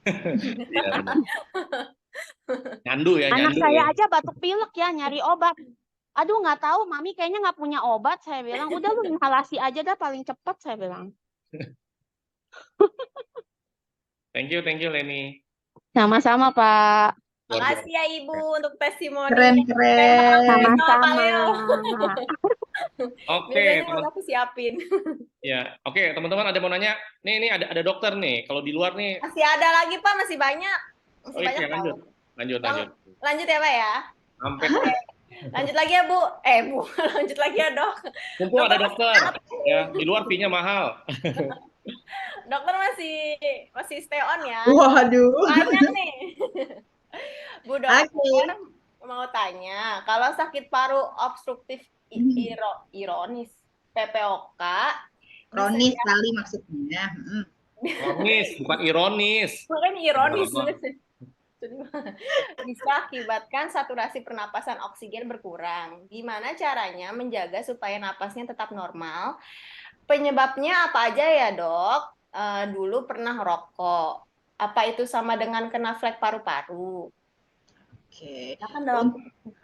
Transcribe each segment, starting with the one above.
Iya benar. Nyandu ya, Anak nyandu saya ya. aja batuk pilek ya, nyari obat. Aduh nggak tahu, mami kayaknya nggak punya obat. Saya bilang, udah lu inhalasi aja dah paling cepet, saya bilang. Thank you Leni. Sama-sama, Pak. Luar Makasih ya biasa. Ibu untuk testimoninya. Keren banget Keren-keren. nih sama Pak Sama-sama. Leo. Oke, Biasanya teman. udah aku siapin. Ya, oke teman-teman ada mau nanya. Nih ada dokter nih. Kalau di luar nih. Masih ada lagi Pak, masih banyak. Masih Oh banyak iya tahu. lanjut. Lanjut ya Pak ya. Sampai Lanjut lagi ya Bu. Bu, lanjut lagi ya Dok. mumpung ada Dokter dokter. Ya, di luar fee-nya mahal. dokter masih stay on ya. Waduh. Banyak nih. Bu dokter, Oke. mau tanya, kalau sakit paru obstruktif ironis PPOK Kronis kali maksudnya. Kronis, bukan ironis. bukan ironis Apa? bisa akibatkan saturasi pernapasan oksigen berkurang. Gimana caranya menjaga supaya napasnya tetap normal? Penyebabnya apa aja ya dok? Dulu pernah rokok. Apa itu sama dengan kena flek paru-paru? Oke. Silakan dok.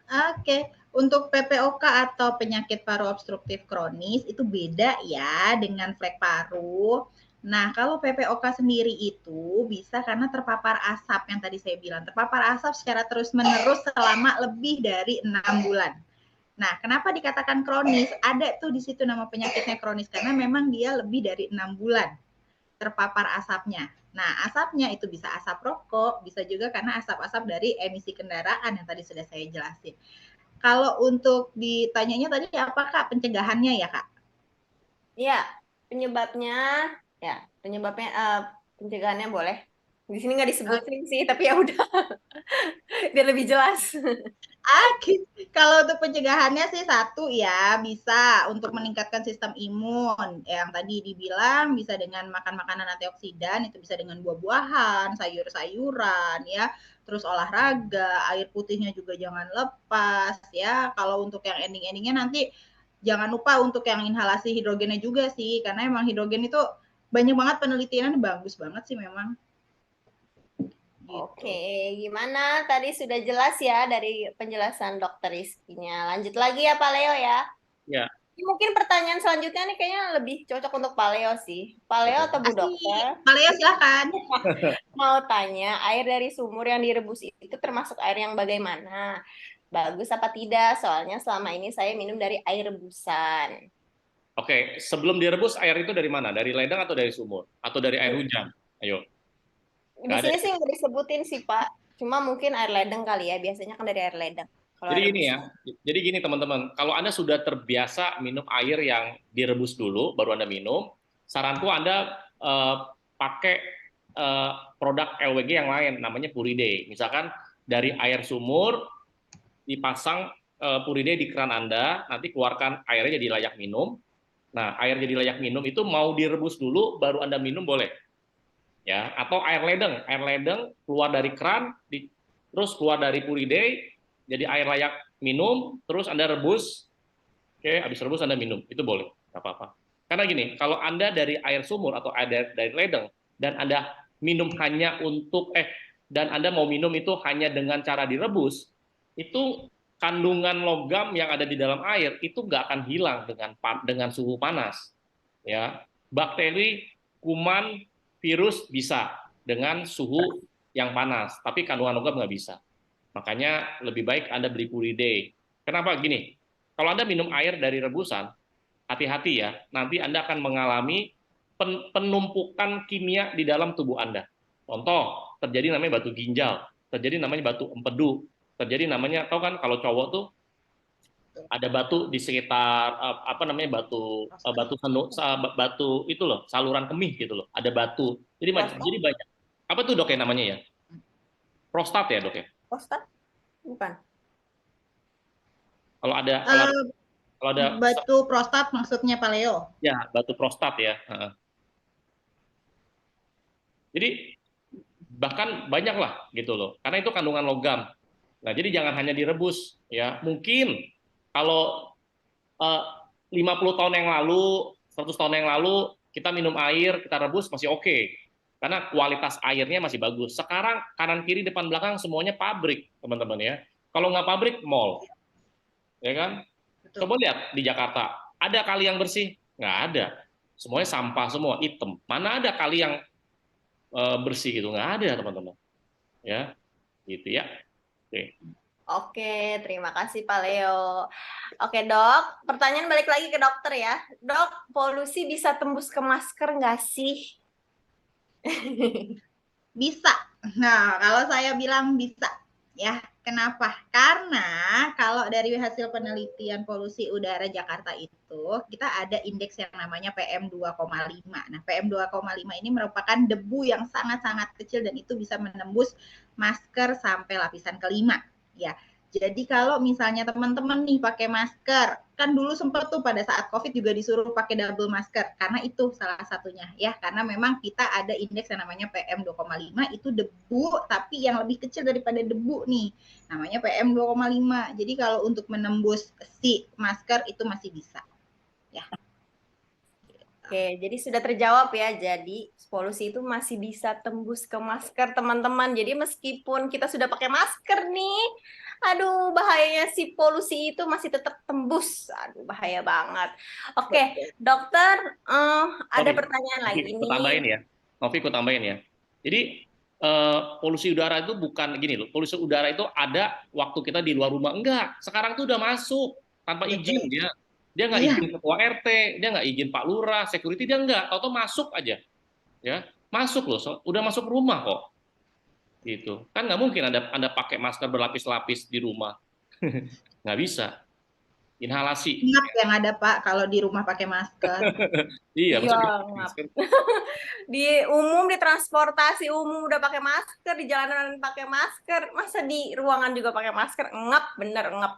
Oke, untuk PPOK atau penyakit paru obstruktif kronis itu beda ya dengan flek paru. Nah, kalau PPOK sendiri itu bisa karena terpapar asap yang tadi saya bilang, terpapar asap secara terus-menerus selama lebih dari 6 bulan. Nah, kenapa dikatakan kronis? Ada tuh di situ nama penyakitnya kronis karena memang dia lebih dari 6 bulan terpapar asapnya. Nah, asapnya itu bisa asap rokok, bisa juga karena asap-asap dari emisi kendaraan yang tadi sudah saya jelasin. Kalau untuk ditanyanya tadi apakah pencegahannya ya, Kak? Iya, penyebabnya pencegahannya boleh. Di sini nggak disebutin sih, tapi ya udah biar lebih jelas. Kalau untuk pencegahannya sih satu ya, bisa untuk meningkatkan sistem imun. Yang tadi dibilang bisa dengan makan makanan antioksidan, itu bisa dengan buah-buahan, sayur-sayuran ya. Terus olahraga, air putihnya juga jangan lepas ya. Kalau untuk yang ending-endingnya nanti jangan lupa untuk yang inhalasi hidrogennya juga sih, karena emang hidrogen itu banyak banget penelitiannya bagus banget sih memang. Gitu. Oke, gimana? Tadi sudah jelas ya dari penjelasan dokter Rizky-nya. Lanjut lagi ya Pak Leo ya. Ya. Ini mungkin pertanyaan selanjutnya nih kayaknya lebih cocok untuk Pak Leo sih. Pak Leo atau Bu Dokter? Pak Leo silahkan. Mau tanya, air dari sumur yang direbus itu termasuk air yang bagaimana? Bagus apa tidak? Soalnya selama ini saya minum dari air rebusan. Oke, sebelum direbus air itu dari mana? Dari ledang atau dari sumur? Atau dari air hujan? Ayo. Di sini sih nggak disebutin sih Pak. Cuma mungkin air ledeng kali ya. Biasanya kan dari air ledeng. Kalau Jadi air gini ya, jadi gini teman-teman, kalau Anda sudah terbiasa minum air yang direbus dulu, baru Anda minum, saranku Anda pakai produk LWG yang lain, namanya Puride. Misalkan dari air sumur, dipasang Puride di keran Anda, nanti keluarkan airnya jadi layak minum. Nah, air jadi layak minum itu mau direbus dulu, baru Anda minum boleh. Ya, atau air ledeng keluar dari keran, terus keluar dari Puride, jadi air layak minum, terus Anda rebus, oke, habis rebus Anda minum, itu boleh, nggak apa-apa. Karena gini, kalau Anda dari air sumur atau air dari ledeng, dan Anda minum hanya dan Anda mau minum itu hanya dengan cara direbus, itu kandungan logam yang ada di dalam air itu nggak akan hilang dengan suhu panas. Ya, bakteri, kuman, virus bisa dengan suhu yang panas, tapi kandungan logam nggak bisa. Makanya lebih baik Anda beli Puride. Kenapa gini? Kalau Anda minum air dari rebusan, hati-hati ya, nanti Anda akan mengalami penumpukan kimia di dalam tubuh Anda. Contoh, terjadi namanya batu ginjal, terjadi namanya batu empedu, terjadi namanya, tahu kan kalau cowok tuh ada batu di sekitar apa namanya batu itu loh, saluran kemih gitu loh, ada batu. Jadi banyak. Apa tuh dok ya namanya ya? Prostat ya dok ya? prostat? Bukan. Kalau ada batu prostat maksudnya Pak Leo? Ya, batu prostat ya. Jadi bahkan banyak lah gitu loh, karena itu kandungan logam. Nah, jadi jangan hanya direbus ya. Mungkin kalau 50 tahun yang lalu, 100 tahun yang lalu kita minum air, kita rebus masih oke. karena kualitas airnya masih bagus. Sekarang kanan kiri depan belakang semuanya pabrik, teman-teman ya. Kalau nggak pabrik, mall, ya kan? Betul. Coba lihat di Jakarta, ada kali yang bersih? Nggak ada. Semuanya sampah semua, hitam. Mana ada kali yang bersih gitu? Nggak ada, teman-teman. Ya, gitu ya. Oke. Oke, terima kasih Pak Leo. Oke dok, pertanyaan balik lagi ke dokter ya. Dok, polusi bisa tembus ke masker nggak sih? Bisa. Nah, kalau saya bilang bisa, ya. Kenapa? Karena kalau dari hasil penelitian polusi udara Jakarta itu, kita ada indeks yang namanya PM2,5. Nah, PM2,5 ini merupakan debu yang sangat-sangat kecil dan itu bisa menembus masker sampai lapisan kelima. Ya, jadi kalau misalnya teman-teman nih pakai masker, kan dulu sempat tuh pada saat COVID juga disuruh pakai double masker, karena itu salah satunya ya, karena memang kita ada indeks yang namanya PM2,5 itu debu, tapi yang lebih kecil daripada debu nih, namanya PM2,5. Jadi kalau untuk menembus si masker itu masih bisa. Ya. Oke, jadi sudah terjawab ya. Jadi polusi itu masih bisa tembus ke masker, teman-teman. Jadi meskipun kita sudah pakai masker nih, aduh bahayanya si polusi itu masih tetap tembus. Aduh bahaya banget. Oke, dokter, ada pertanyaan lagi Aku tambahin nih. ya. Novi, aku tambahin ya. Jadi polusi udara itu bukan gini loh. Polusi udara itu ada waktu kita di luar rumah. Enggak. Sekarang tuh udah masuk tanpa izin dia. Dia nggak Iya. izin ketua RT, dia nggak izin Pak Lurah, security dia nggak. Atau masuk aja. Ya, masuk loh. Udah masuk rumah kok. Gitu. Kan nggak mungkin Anda pakai masker berlapis-lapis di rumah. Nggak bisa. Inhalasi. Ngap yang ada Pak kalau di rumah pakai masker. Iya, Iya, maksudnya ngap. masker. Di umum, di transportasi umum udah pakai masker, di jalanan pakai masker, masa di ruangan juga pakai masker? Ngap, bener ngap.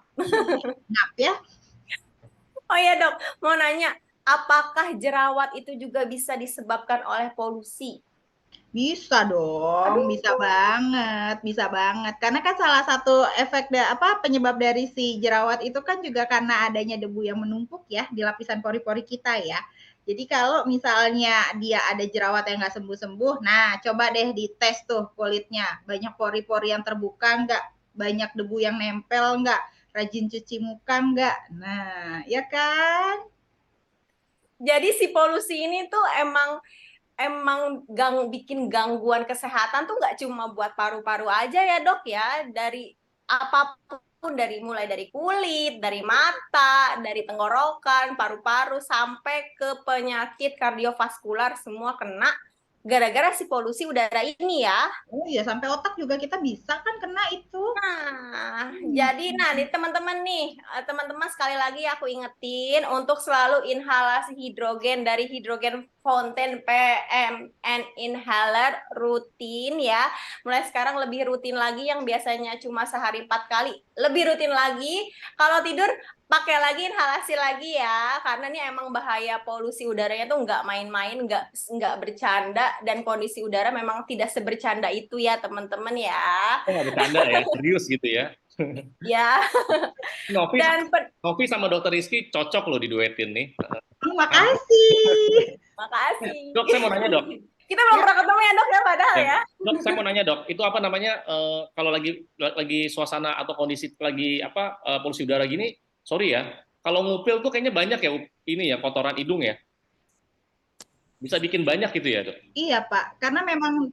Ngap ya. Oh iya dok, mau nanya, apakah jerawat itu juga bisa disebabkan oleh polusi? Bisa dong, bisa banget, bisa banget. Karena kan salah satu efek penyebab dari si jerawat itu kan juga karena adanya debu yang menumpuk ya di lapisan pori-pori kita ya. Jadi kalau misalnya dia ada jerawat yang nggak sembuh-sembuh, nah coba deh dites tuh kulitnya, banyak pori-pori yang terbuka nggak, banyak debu yang nempel nggak, rajin cuci muka nggak. Nah, ya kan? Jadi si polusi ini tuh emang bikin gangguan kesehatan tuh nggak cuma buat paru-paru aja ya dok ya, dari apapun, mulai dari kulit, dari mata, dari tenggorokan, paru-paru sampai ke penyakit kardiovaskular semua kena gara-gara si polusi udara ini ya. Oh iya, sampai otak juga kita bisa kan kena itu. Nah, jadi nih teman-teman sekali lagi aku ingetin untuk selalu inhalasi hidrogen dari hidrogen fountain PMN inhaler rutin ya. Mulai sekarang lebih rutin lagi, yang biasanya cuma sehari 4 kali, lebih rutin lagi. Kalau tidur pakai lagi, inhalasi lagi ya, karena ini emang bahaya polusi udaranya tuh nggak main-main, nggak bercanda, dan kondisi udara memang tidak sebercanda itu ya teman-teman ya. Oh, nggak bercanda ya, serius gitu ya. Ya. Novi, Dan Novi sama Dokter Rizky cocok loh diduetin nih. Makasih. makasih. Dok, saya mau nanya dok. Kita belum pernah ketemu ya dok ya padahal ya. Dok, saya mau nanya dok, itu apa namanya kalau lagi suasana atau kondisi lagi polusi udara gini, sorry ya, kalau ngupil tuh kayaknya banyak ya ini ya kotoran hidung ya. Bisa bikin banyak gitu ya dok? Iya Pak, karena memang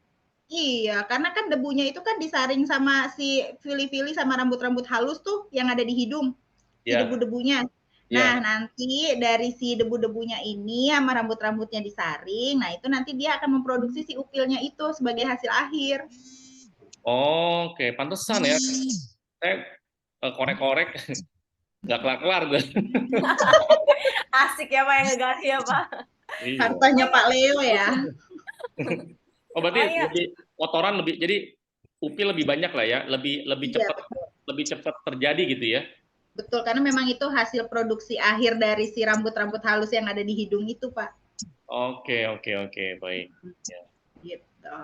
karena kan debunya itu kan disaring sama si fili-fili sama rambut-rambut halus tuh yang ada di hidung, si Ya. debu-debunya. Nah, nanti dari si debu-debunya ini sama rambut-rambutnya disaring, nah itu nanti dia akan memproduksi si upilnya itu sebagai hasil akhir. Oke, pantesan ya. Saya korek-korek nggak kelar-kelar tuh. Asik ya Pak yang ngegas ya Pak. Iya. Hartanya Pak Leo ya. Oh, berarti Oh, iya. lebih kotoran lebih, jadi upil lebih banyak lah ya, lebih Iya, cepat terjadi gitu ya. betul, karena memang itu hasil produksi akhir dari si rambut-rambut halus yang ada di hidung itu, Pak. Oke, baik. Ya. Gitu.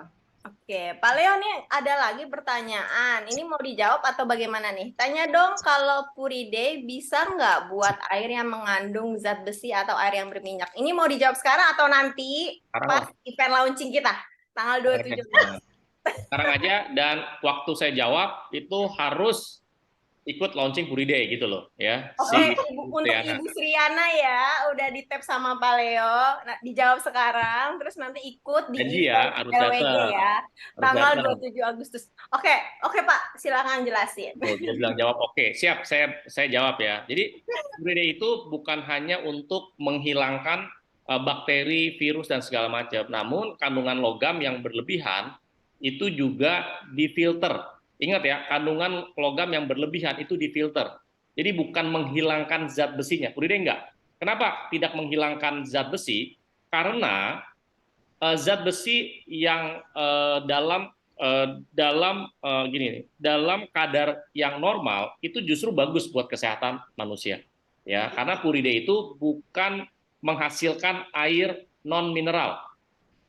Oke, Pak Leo nih ada lagi pertanyaan. Ini mau dijawab atau bagaimana nih? Tanya dong, kalau Puride bisa nggak buat air yang mengandung zat besi atau air yang berminyak? Ini mau dijawab sekarang atau nanti Sekarang pas event launching kita? Tanggal 27 Sekarang aja, dan waktu saya jawab itu harus ikut launching Puri Day gitu loh ya. Oke, Si untuk Triana. Ibu Sriana ya, udah di tap sama Pak Leo. Nah, dijawab sekarang, terus nanti ikut di Janji event ya, harus LWG datang. ya, Harus tanggal datang. 27 Agustus. Oke Pak, silakan jelasin. Oh, dia bilang jawab oke, siap, saya jawab ya. Jadi Puri Day itu bukan hanya untuk menghilangkan bakteri, virus dan segala macam, namun kandungan logam yang berlebihan itu juga difilter. Ingat ya, kandungan logam yang berlebihan itu difilter. Jadi bukan menghilangkan zat besinya. Puri Day enggak. Kenapa tidak menghilangkan zat besi? Karena zat besi yang dalam kadar yang normal itu justru bagus buat kesehatan manusia, ya, karena Puri Day itu bukan menghasilkan air non mineral,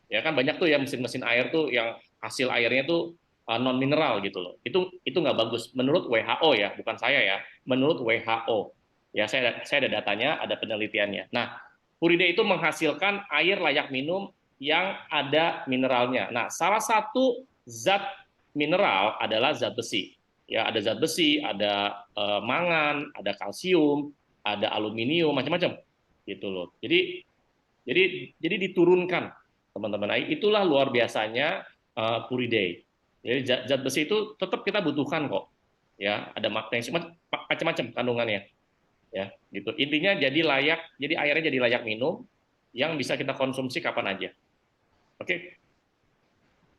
ya kan banyak tuh ya mesin-mesin air tuh yang hasil airnya tuh non mineral gitu loh, itu nggak bagus menurut WHO ya, bukan saya ya, menurut WHO ya, saya ada datanya, ada penelitiannya. Nah, Puri Day itu menghasilkan air layak minum yang ada mineralnya. Nah, salah satu zat mineral adalah zat besi. Ya, ada zat besi, ada mangan, ada kalsium, ada aluminium, macam-macam gitu loh. Jadi diturunkan, teman-teman. Nah, itulah luar biasanya Puri Day. Jadi zat besi itu tetap kita butuhkan kok. Ya, ada magnesium, macam-macam kandungannya. Ya, gitu. Intinya jadi airnya jadi layak minum yang bisa kita konsumsi kapan aja. Oke.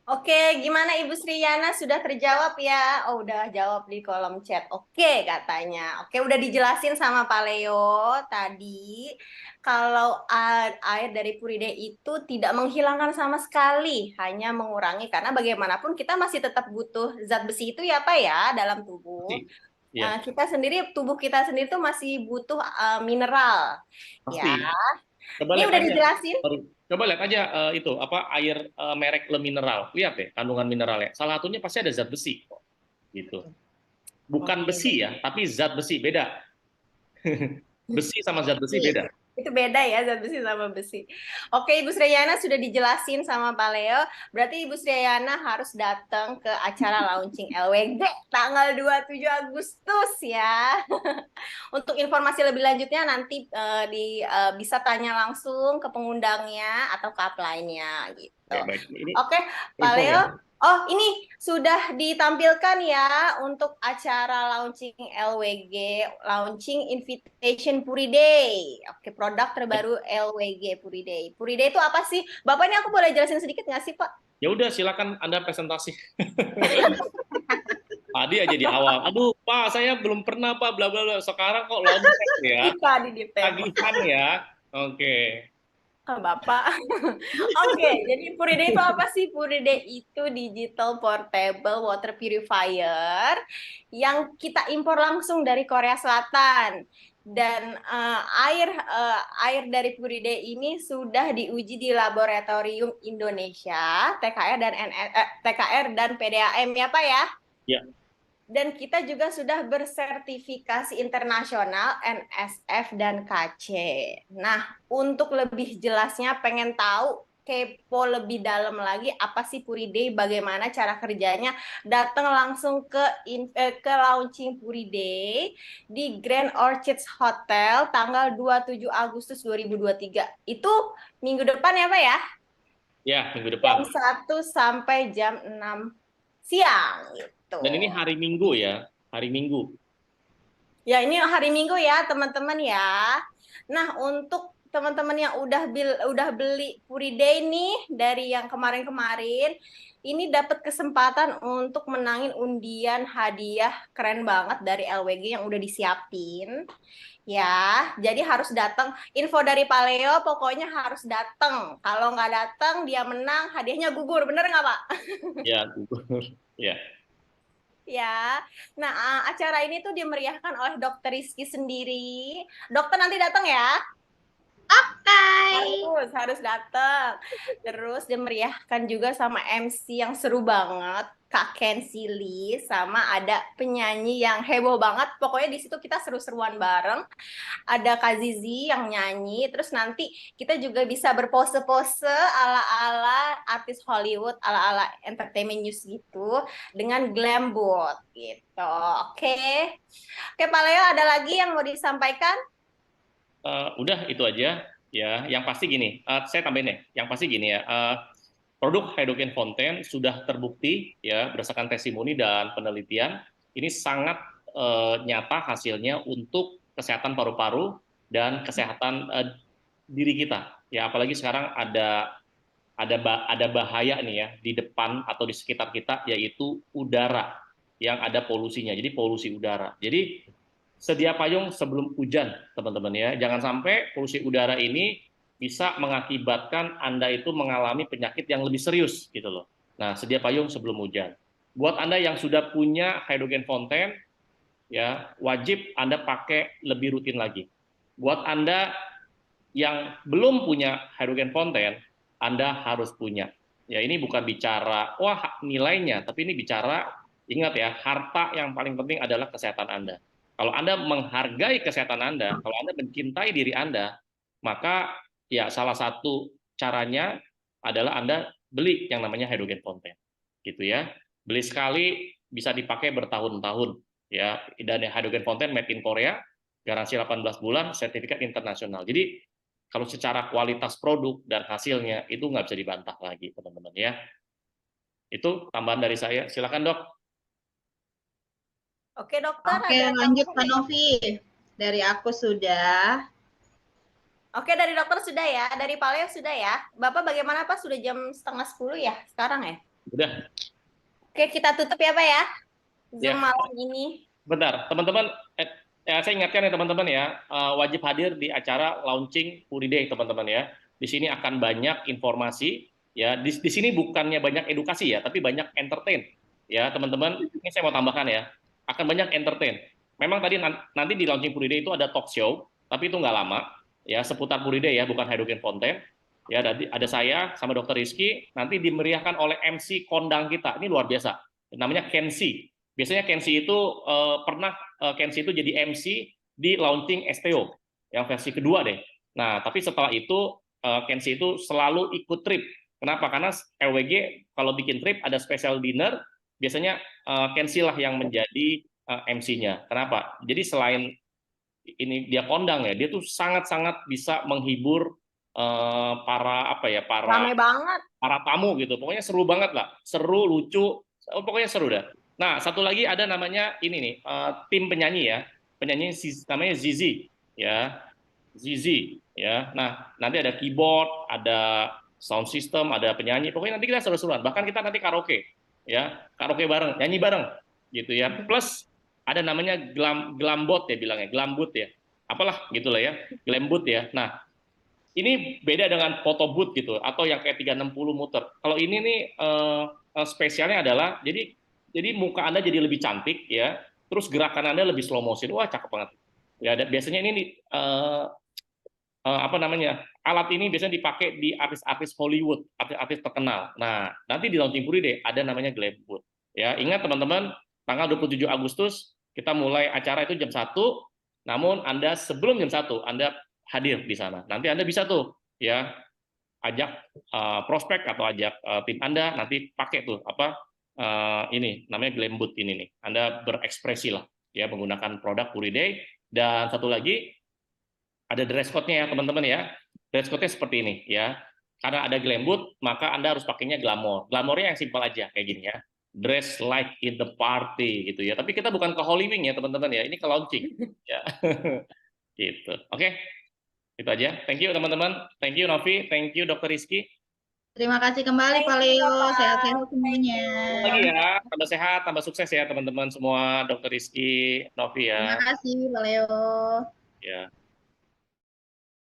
Oke, gimana Ibu Sriyana, sudah terjawab ya? Oh, udah jawab di kolom chat. Oke, katanya. Oke, udah dijelasin sama Pak Leo tadi. Kalau air dari Puri Day itu tidak menghilangkan sama sekali, hanya mengurangi. Karena bagaimanapun kita masih tetap butuh zat besi itu ya Pak ya, dalam tubuh. Ya, Tubuh kita sendiri tuh masih butuh mineral. pasti. Ya, Coba ini lihat udah aja. dijelasin. Coba lihat aja itu apa air merek Le Mineral. Lihat deh kandungan mineralnya. Salah satunya pasti ada zat besi kok. Gitu. Bukan Oke. besi ya, tapi zat besi beda. Besi sama zat besi beda. Itu beda ya, zat besi sama besi. Oke, Ibu Sriyana sudah dijelasin sama Pak Leo. Berarti Ibu Sriyana harus datang ke acara launching LWG tanggal 27 Agustus ya. Untuk informasi lebih lanjutnya nanti bisa tanya langsung ke pengundangnya atau ke upline-nya gitu. Ya, baik. Ini Oke, Pak info Leo. ya. Oh, ini sudah ditampilkan ya untuk acara launching LWG, launching invitation Puri Day. Oke, produk terbaru LWG Puri Day. Puri Day itu apa sih? Bapak, ini aku boleh jelasin sedikit nggak sih, Pak? Ya udah, silakan Anda presentasi. Tadi aja di awal. Aduh, Pak, saya belum pernah, Pak, bla bla bla. Sekarang kok launching ya. Bisa di detail. Tagihan ya. Oke. Bapak. Oke, jadi Puri Day itu apa sih? Puri Day itu digital portable water purifier yang kita impor langsung dari Korea Selatan. Dan air dari Puri Day ini sudah diuji di laboratorium Indonesia, TKR dan PDAM ya Pak ya? Ya. Dan kita juga sudah bersertifikasi internasional NSF dan KC. Nah, untuk lebih jelasnya pengen tahu, kepo lebih dalam lagi apa sih Puri Day, bagaimana cara kerjanya, datang langsung ke launching Puri Day di Grand Orchids Hotel tanggal 27 Agustus 2023. Itu minggu depan ya Pak ya? Ya, minggu depan. Jam 1 sampai jam 6 siang gitu. Dan ini hari Minggu ya, hari Minggu. Ya, ini hari Minggu ya, teman-teman ya. Nah, untuk teman-teman yang udah beli Puri Day nih dari yang kemarin-kemarin, ini dapat kesempatan untuk menangin undian hadiah keren banget dari LWG yang udah disiapin. Ya, jadi harus datang. Info dari Pak Leo, pokoknya harus datang. Kalau nggak datang, dia menang, hadiahnya gugur. Bener nggak, Pak? Ya, gugur. Ya. Ya, nah acara ini tuh dimeriahkan oleh Dokter Rizky sendiri. Dokter nanti datang ya. Harus datang. Terus dimeriahkan juga sama MC yang seru banget, Kak Ken Silly, sama ada penyanyi yang heboh banget. Pokoknya di situ kita seru-seruan bareng. Ada Kak Zizi yang nyanyi. Terus nanti kita juga bisa berpose-pose ala-ala artis Hollywood ala-ala entertainment news gitu dengan glam boot gitu. Oke. Oke, Pak Leo, ada lagi yang mau disampaikan? Udah itu aja ya. Yang pasti gini, saya tambahin ya. Yang pasti gini ya. Produk hydrogen fontaine sudah terbukti ya berdasarkan testimoni dan penelitian ini sangat nyata hasilnya untuk kesehatan paru-paru dan kesehatan diri kita. Ya apalagi sekarang ada bahaya nih ya di depan atau di sekitar kita yaitu udara yang ada polusinya. Jadi polusi udara. Jadi sedia payung sebelum hujan, teman-teman ya. Jangan sampai polusi udara ini bisa mengakibatkan Anda itu mengalami penyakit yang lebih serius gitu loh. Nah, sedia payung sebelum hujan. Buat Anda yang sudah punya hydrogen fontaine ya, wajib Anda pakai lebih rutin lagi. Buat Anda yang belum punya hydrogen fontaine, Anda harus punya. Ya, ini bukan bicara wah nilainya, tapi ini bicara ingat ya, harta yang paling penting adalah kesehatan Anda. Kalau Anda menghargai kesehatan Anda, kalau Anda mencintai diri Anda, maka ya salah satu caranya adalah Anda beli yang namanya hydrogen fontaine. Gitu ya. Beli sekali bisa dipakai bertahun-tahun ya. Dan hydrogen fontaine made in Korea, garansi 18 bulan, sertifikat internasional. Jadi kalau secara kualitas produk dan hasilnya itu nggak bisa dibantah lagi, teman-teman ya. Itu tambahan dari saya. Silakan, Dok. Oke, dokter. Oke, ada lanjut Pak tambahan? Novi. Dari aku sudah. Oke, dari dokter sudah ya. Dari Pak Leo sudah ya. Bapak bagaimana Pak? Sudah jam 9:30 ya sekarang ya? Udah. Oke, kita tutup ya Pak ya. Ya. Zoom malam ini. Bentar, teman-teman. Saya ingatkan ya teman-teman ya, wajib hadir di acara launching Puri Day, teman-teman ya. Di sini akan banyak informasi ya. Di sini bukannya banyak edukasi ya, tapi banyak entertain ya teman-teman. Ini saya mau tambahkan ya, akan banyak entertain. Memang tadi nanti di launching Puri Day itu ada talk show, tapi itu nggak lama ya, seputar Puri Day ya, bukan hydrogen fontaine. Ya, ada saya sama Dr. Rizky, nanti dimeriahkan oleh MC kondang kita. Ini luar biasa. Namanya Kensi. Biasanya Kensi itu Kensi itu jadi MC di launching STO yang versi kedua deh. Nah, tapi setelah itu Kensi itu selalu ikut trip. Kenapa? Karena LWG kalau bikin trip ada special dinner, biasanya Kensi lah yang menjadi MC-nya. Kenapa? Jadi selain ini dia kondang ya, dia tuh sangat-sangat bisa menghibur para Ramai banget. para tamu gitu. Pokoknya seru banget lah, seru, lucu, pokoknya seru dah. Nah, satu lagi ada namanya ini nih, tim penyanyi ya. Penyanyi namanya Zizi ya. Zizi ya. Nah, nanti ada keyboard, ada sound system, ada penyanyi. Pokoknya nanti kita seru-seruan. Bahkan kita nanti karaoke ya. Karaoke bareng, nyanyi bareng gitu ya. Plus ada namanya glambot ya bilangnya, glambut ya. Apalah gitulah ya, glambut ya. Nah, ini beda dengan photo booth gitu atau yang kayak 360 muter. Kalau ini nih spesialnya adalah jadi muka Anda jadi lebih cantik ya, terus gerakan Anda lebih slow motion. Wah, cakep banget. Ya, biasanya ini apa namanya? Alat ini biasanya dipakai di artis-artis Hollywood, artis-artis terkenal. Nah, nanti di launching Puri Day ada namanya glam boot. Ya, ingat teman-teman, tanggal 27 Agustus kita mulai acara itu jam 1. Namun Anda sebelum jam 1 Anda hadir di sana. Nanti Anda bisa tuh ya ajak prospek atau ajak tim Anda nanti pakai tuh ini namanya glam boot ini nih. Anda berekspresi lah ya menggunakan produk Puri Day. Dan satu lagi ada dress code-nya ya teman-teman ya. Dress code-nya seperti ini ya. Karena ada glam boot, maka Anda harus pakainya glamor. Glamornya yang simpel aja kayak gini ya. Dress like in the party gitu ya. Tapi kita bukan ke Holy Wing ya teman-teman ya. Ini ke launching ya. Gitu. Oke. Itu aja. Thank you teman-teman. Thank you Novi. Thank you Dr. Rizky. Terima kasih kembali Pak Leo. Sehat-sehat semuanya. Lagi ya. Tambah sehat, tambah sukses ya teman-teman semua. Dr. Rizky, Novi ya. Terima kasih Pak Leo. Ya.